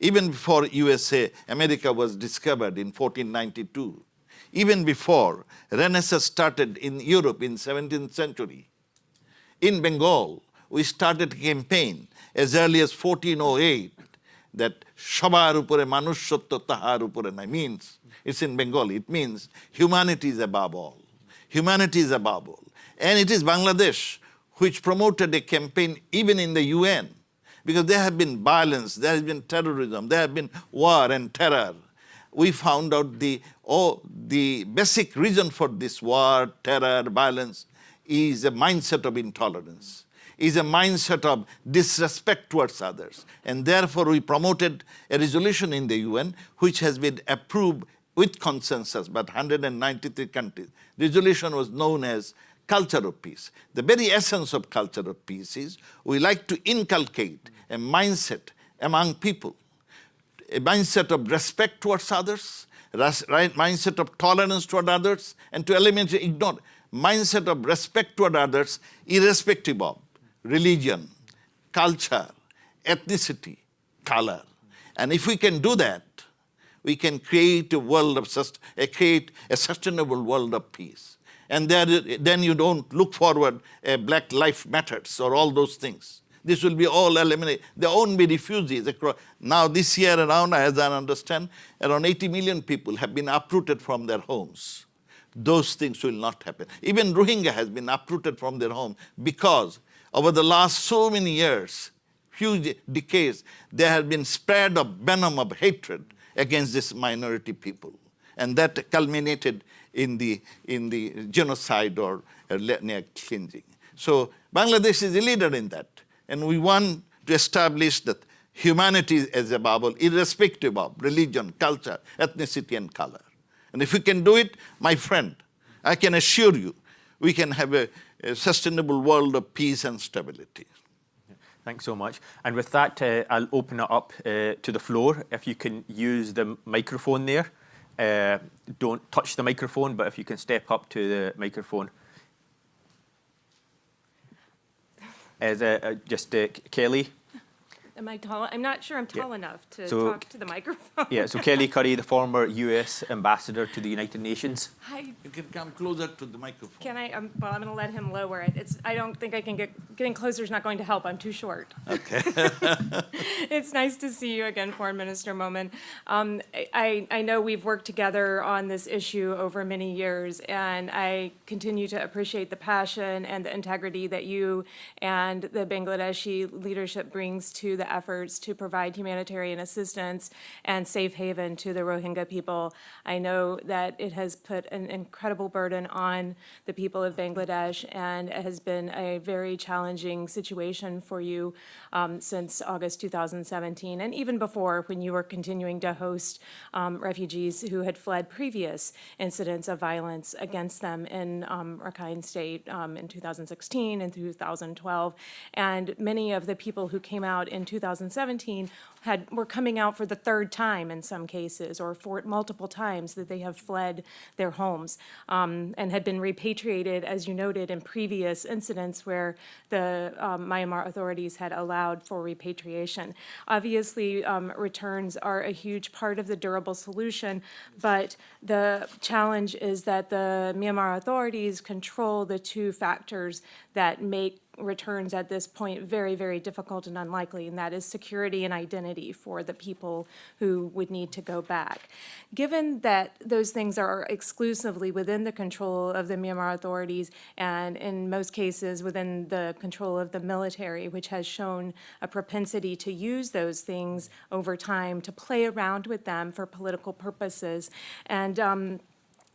[SPEAKER 2] Even before USA, America was discovered in 1492. Even before Renaissance started in Europe in 17th century. In Bengal, we started a campaign as early as 1408 that Shabar upore manushotto tahar upore nai means, it's in Bengali, it means humanity is above all. Humanity is above all. And it is Bangladesh which promoted a campaign even in the UN, because there have been violence, there has been terrorism, there have been war and terror. We found out the basic reason for this war, terror, violence is a mindset of intolerance, is a mindset of disrespect towards others. And therefore we promoted a resolution in the UN which has been approved with consensus by 193 countries. Resolution was known as culture of peace. The very essence of culture of peace is we like to inculcate a mindset among people, a mindset of respect towards others, mindset of tolerance toward others, and to eliminate, ignore, mindset of respect toward others irrespective of religion, culture, ethnicity, color. And if we can do that, we can create a world of create a sustainable world of peace. And then you don't look forward Black Lives Matters or all those things. This will be all eliminated. There won't be refugees. Now this year around, as I understand, around 80 million people have been uprooted from their homes. Those things will not happen. Even Rohingya has been uprooted from their home because over the last so many years, few decades, there has been spread of venom of hatred against this minority people. And that culminated in the genocide or cleansing. So Bangladesh is a leader in that. And we want to establish that humanity is above all, irrespective of religion, culture, ethnicity, and color. And if we can do it, my friend, I can assure you, we can have a sustainable world of peace and stability.
[SPEAKER 1] Thanks so much. And with that, I'll open it up to the floor. If you can use the microphone there. Don't touch the microphone, but if you can step up to the microphone. Kelly.
[SPEAKER 3] Am I tall? I'm not sure I'm tall enough to
[SPEAKER 1] So-
[SPEAKER 3] talk to the microphone.
[SPEAKER 1] Yeah, so Kelly Curry, the former US ambassador to the United Nations.
[SPEAKER 3] Hi,
[SPEAKER 2] You can come closer to the microphone.
[SPEAKER 3] can I, well, I'm going to let him lower it. I don't think I can getting closer is not going to help. I'm too short.
[SPEAKER 2] Okay.
[SPEAKER 3] It's nice to see you again, Foreign Minister Momen. I know we've worked together on this issue over many years, and I continue to appreciate the passion and the integrity that you and the Bangladeshi leadership brings to the efforts to provide humanitarian assistance and safe haven to the Rohingya people. I know that it has put an incredible burden on the people of Bangladesh, and it has been a very challenging situation for you since August 2017, and even before, when you were continuing to host refugees who had fled previous incidents of violence against them in Rakhine State in 2016 and 2012. And many of the people who came out in 2017 were coming out for the third time in some cases, or for multiple times that they have fled their homes and had been repatriated, as you noted, in previous incidents where the Myanmar authorities had allowed for repatriation. Obviously, returns are a huge part of the durable solution, but the challenge is that the Myanmar authorities control the two factors that make returns at this point very, very difficult and unlikely, and that is security and identity for the people who would need to go back. Given that those things are exclusively within the control of the Myanmar authorities, and in most cases within the control of the military, which has shown a propensity to use those things over time, to play around with them for political purposes, and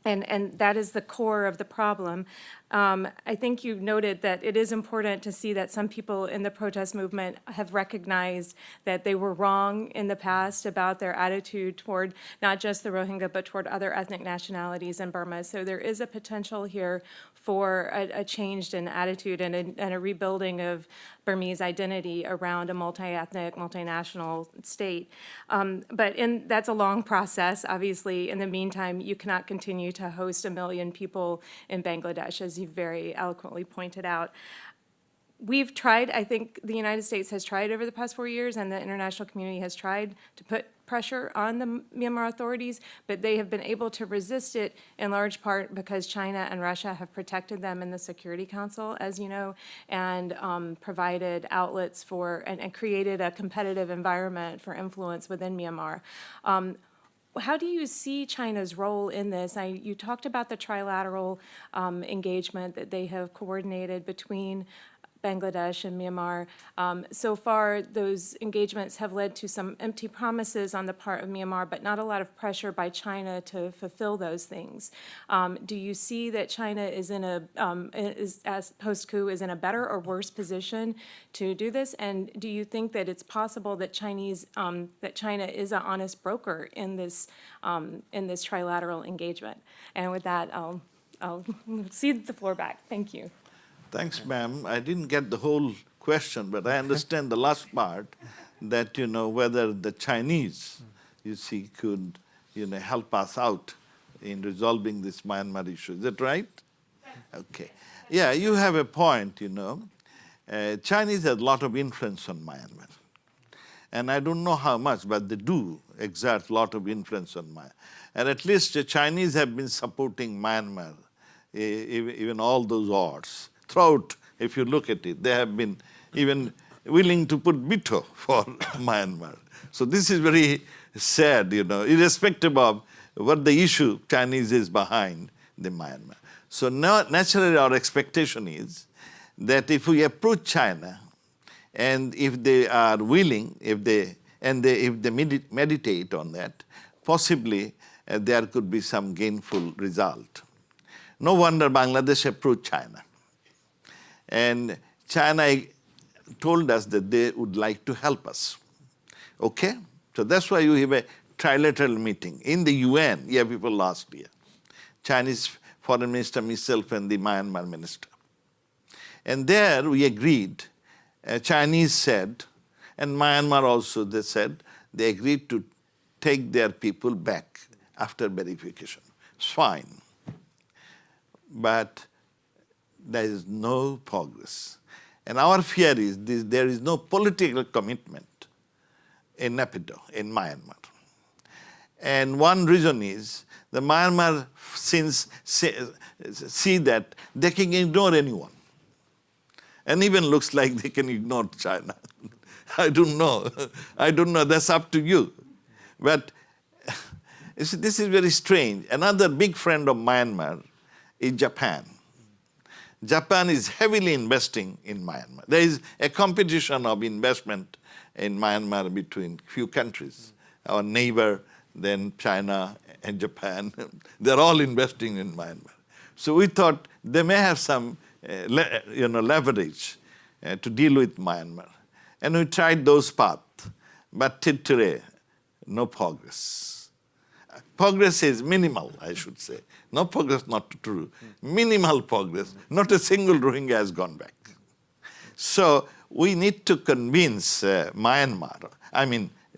[SPEAKER 3] that is the core of the problem. I think you noted that it is important to see that some people in the protest movement have recognized that they were wrong in the past about their attitude toward not just the Rohingya, but toward other ethnic nationalities in Burma. So there is a potential here for a change in attitude and a rebuilding of Burmese identity around a multi-ethnic, multinational state. But that's a long process, obviously. In the meantime, you cannot continue to host 1 million people in Bangladesh, as you very eloquently pointed out. We've tried, I think the United States has tried over the past 4 years, and the international community has tried to put pressure on the Myanmar authorities, but they have been able to resist it in large part because China and Russia have protected them in the Security Council, as you know, and provided outlets for and created a competitive environment for influence within Myanmar. How do you see China's role in this? You talked about the trilateral engagement that they have coordinated between Bangladesh and Myanmar. So far, those engagements have led to some empty promises on the part of Myanmar, but not a lot of pressure by China to fulfill those things. Do you see that China is as post-coup, is in a better or worse position to do this? And do you think that it's possible that China is an honest broker in this trilateral engagement? And with that, I'll cede the floor back. Thank you.
[SPEAKER 2] Thanks, ma'am. I didn't get the whole question, but I understand the last part, that, whether the Chinese, could, help us out in resolving this Myanmar issue. Is that right? Okay. Yeah, you have a point, Chinese has a lot of influence on Myanmar. And I don't know how much, but they do exert a lot of influence on Myanmar. And at least the Chinese have been supporting Myanmar, even all those odds. Throughout, if you look at it, they have been even willing to put veto for Myanmar. So this is very sad, irrespective of what the issue Chinese is behind the Myanmar. So now, naturally, our expectation is that if we approach China, and if they are willing, if they meditate on that, possibly there could be some gainful result. No wonder Bangladesh approached China. And China told us that they would like to help us. Okay? So that's why you have a trilateral meeting. In the UN, you have people last year. Chinese foreign minister, myself, and the Myanmar minister. And there we agreed, Chinese said, and Myanmar also, they said, they agreed to take their people back after verification. It's fine. But there is no progress. And our fear is there is no political commitment in Naypyidaw, in Myanmar. And one reason is the Myanmar since see that they can ignore anyone. And even looks like they can ignore China. I don't know. I don't know. That's up to you. But you see, this is very strange. Another big friend of Myanmar is Japan. Japan is heavily investing in Myanmar. There is a competition of investment in Myanmar between few countries. Our neighbor, then China and Japan, they're all investing in Myanmar. So we thought they may have some leverage to deal with Myanmar. And we tried those paths, but till today, no progress. Progress is minimal, I should say. No progress, not true. Minimal progress. Not a single Rohingya has gone back. So we need to convince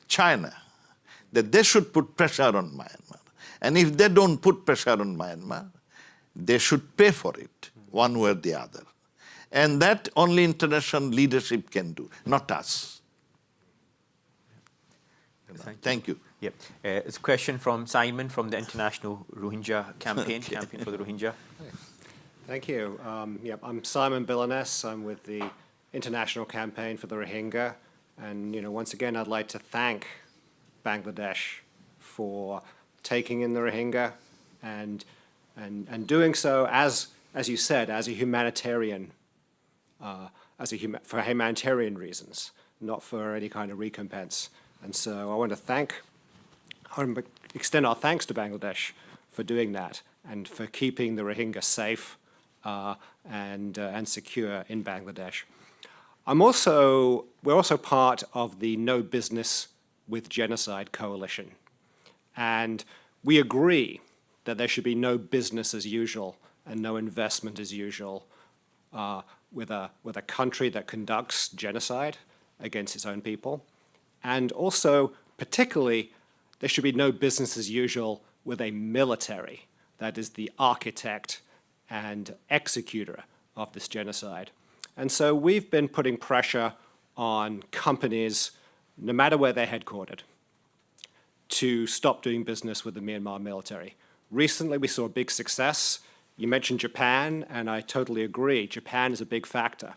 [SPEAKER 2] China, that they should put pressure on Myanmar. And if they don't put pressure on Myanmar, they should pay for it, one way or the other. And that only international leadership can do, not us. Thank you.
[SPEAKER 1] Yep. It's a question from Simon from the International Rohingya Campaign, Campaign for the Rohingya.
[SPEAKER 4] Thank you. I'm Simon Billanes. I'm with the International Campaign for the Rohingya. And once again, I'd like to thank Bangladesh for taking in the Rohingya and doing so as you said, as a humanitarian, for humanitarian reasons, not for any kind of recompense. And so I want to extend our thanks to Bangladesh for doing that and for keeping the Rohingya safe and secure in Bangladesh. We're also part of the No Business with Genocide Coalition. And we agree that there should be no business as usual and no investment as usual with a country that conducts genocide against its own people. And also, particularly, there should be no business as usual with a military that is the architect and executor of this genocide. And so we've been putting pressure on companies, no matter where they're headquartered, to stop doing business with the Myanmar military. Recently, we saw a big success. You mentioned Japan, and I totally agree. Japan is a big factor.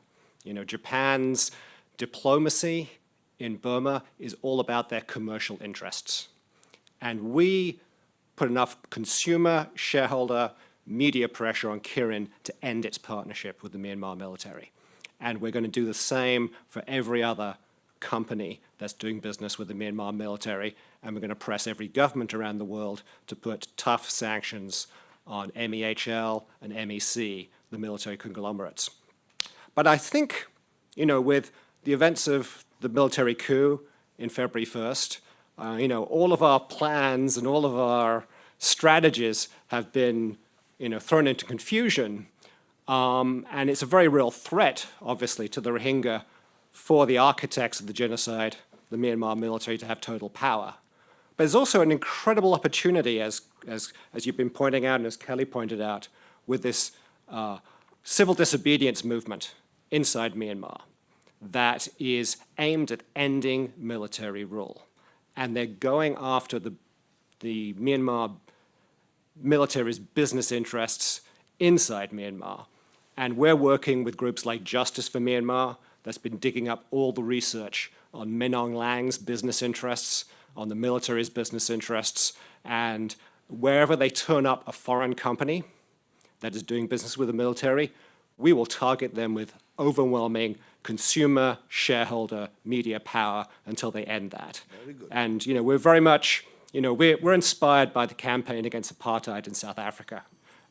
[SPEAKER 4] Japan's diplomacy in Burma is all about their commercial interests. And we put enough consumer, shareholder, media pressure on Kirin to end its partnership with the Myanmar military. And we're going to do the same for every other company that's doing business with the Myanmar military, and we're going to press every government around the world to put tough sanctions on MEHL and MEC, the military conglomerates. But I think, with the events of the military coup in February 1st, all of our plans and all of our strategies have been, thrown into confusion. And it's a very real threat, obviously, to the Rohingya for the architects of the genocide, the Myanmar military, to have total power. But there's also an incredible opportunity, as you've been pointing out and as Kelly pointed out, with this civil disobedience movement inside Myanmar that is aimed at ending military rule. And they're going after the Myanmar military's business interests inside Myanmar. And we're working with groups like Justice for Myanmar that's been digging up all the research on Min Aung Hlang's business interests, on the military's business interests, and wherever they turn up a foreign company that is doing business with the military, we will target them with overwhelming consumer, shareholder, media power until they end that. Very good. And we're very much, we're inspired by the campaign against apartheid in South Africa,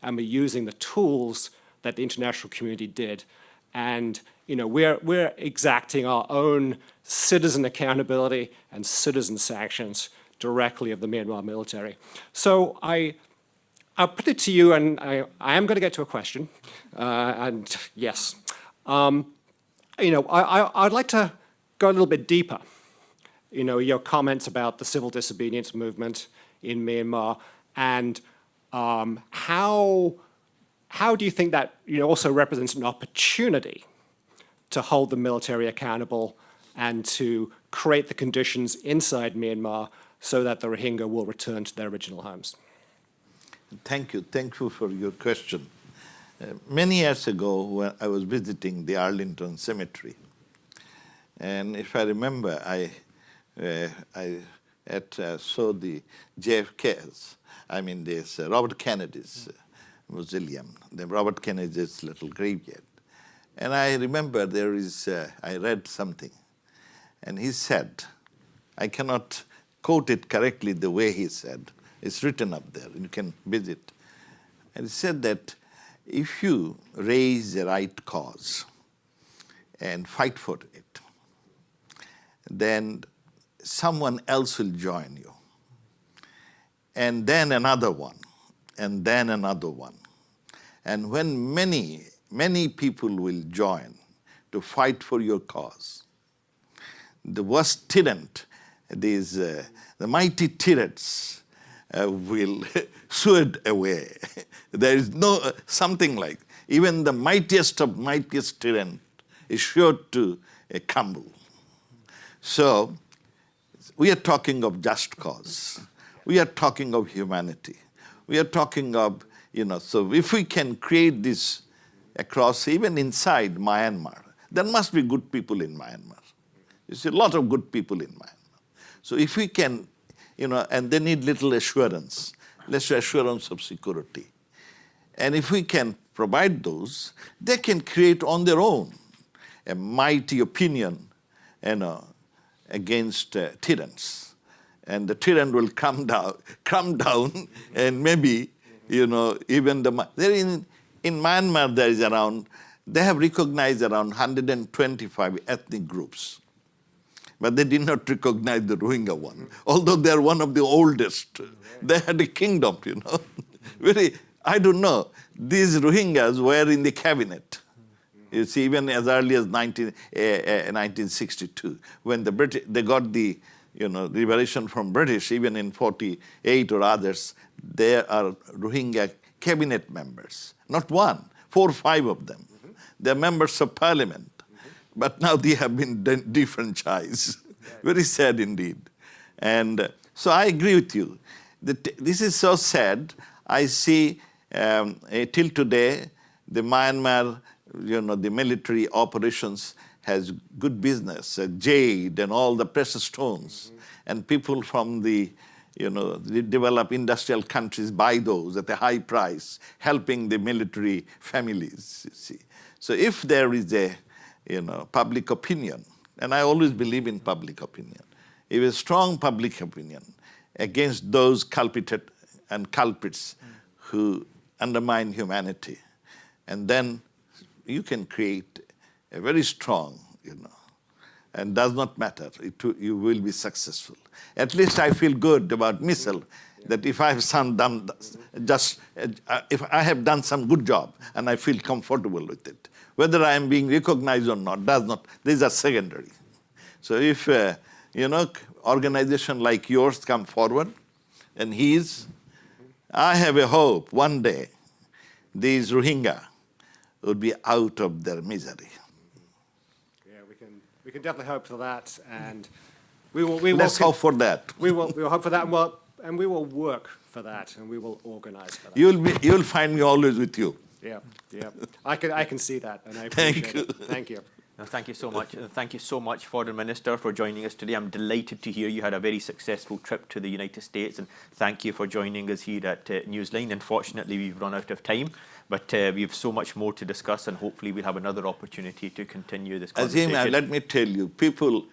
[SPEAKER 4] and we're using the tools that the international community did. And we're exacting our own citizen accountability and citizen sanctions directly of the Myanmar military. So I'll put it to you, and I am going to get to a question. And yes, I'd like to go a little bit deeper. Your comments about the civil disobedience movement in Myanmar, and how do you think that also represents an opportunity to hold the military accountable and to create the conditions inside Myanmar so that the Rohingya will return to their original homes?
[SPEAKER 2] Thank you. Thank you for your question. Many years ago, when I was visiting the Arlington Cemetery, and if I remember, I saw the JFK's, I mean this Robert Kennedy's mausoleum, the Robert Kennedy's little graveyard. And I remember there is, I read something, and he said, I cannot quote it correctly the way he said, it's written up there, you can visit. And he said that if you raise the right cause and fight for it, then someone else will join you. And then another one, and then another one. And when many people will join to fight for your cause, the worst tyrant, the mighty tyrants will sword away. There is no, something like, even the mightiest of mightiest tyrant is sure to crumble. So, we are talking of just cause. We are talking of humanity. We are talking of, so if we can create this across, even inside Myanmar, there must be good people in Myanmar. You see, a lot of good people in Myanmar. So if we can, and they need little assurance, less assurance of security. And if we can provide those, they can create on their own a mighty opinion, against tyrants. And the tyrant will come down, and maybe, even in Myanmar there is around, they have recognized around 125 ethnic groups. But they did not recognize the Rohingya one, although they are one of the oldest. They had a kingdom, I don't know, these Rohingyas were in the cabinet. You see, even as early as 1962, when the British, they got the liberation from British, even in 48 or others, there are Rohingya cabinet members. Not one, 4 or 5 of them. They're members of parliament. But now they have been defranchised. Very sad indeed. And so I agree with you. This is so sad. I see till today, the Myanmar, the military operations has good business, jade and all the precious stones. And people from the developed industrial countries buy those at a high price, helping the military families, you see. So if there is a public opinion, and I always believe in public opinion, if a strong public opinion against those culprits who undermine humanity, and then you can create a very strong, and does not matter, you will be successful. At least I feel good about myself, that if I have if I have done some good job and I feel comfortable with it, whether I am being recognized or not, these are secondary. So if, organization like yours come forward, and I have a hope one day these Rohingya would be out of their misery.
[SPEAKER 4] Yeah, we can definitely hope for that, and we will.
[SPEAKER 2] Let's hope for that.
[SPEAKER 4] We will hope for that, and we will work for that, and we will organize for that.
[SPEAKER 2] You'll find me always with you.
[SPEAKER 4] Yeah. I can see that, and I appreciate it. Thank you.
[SPEAKER 1] No, thank you so much. Thank you so much, Foreign Minister, for joining us today. I'm delighted to hear you had a very successful trip to the United States, and thank you for joining us here at Newsline. Unfortunately, we've run out of time, but we have so much more to discuss, and hopefully we'll have another opportunity to continue this conversation.
[SPEAKER 2] Azim, let me tell you, people,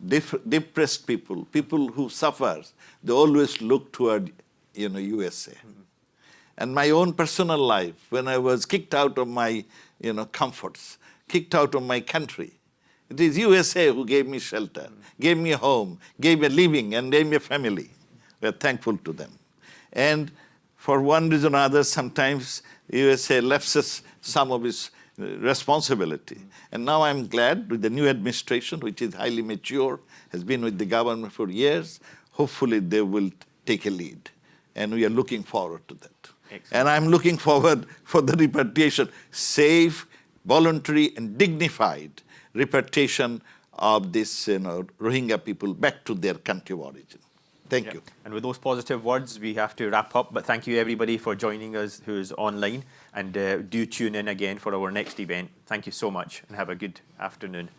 [SPEAKER 2] depressed people who suffer, they always look toward, USA. And my own personal life, when I was kicked out of my, comforts, kicked out of my country, it is USA who gave me shelter, gave me a home, gave me a living, and gave me a family. We are thankful to them. And for one reason or other, sometimes USA left us some of its responsibility. And now I'm glad with the new administration, which is highly mature, has been with the government for years, hopefully they will take a lead. And we are looking forward to that.
[SPEAKER 1] Excellent.
[SPEAKER 2] And I'm looking forward for the repatriation, safe, voluntary, and dignified repatriation of this Rohingya people back to their country of origin. Thank you.
[SPEAKER 1] And with those positive words, we have to wrap up. But thank you, everybody, for joining us who's online. And do tune in again for our next event. Thank you so much and have a good afternoon.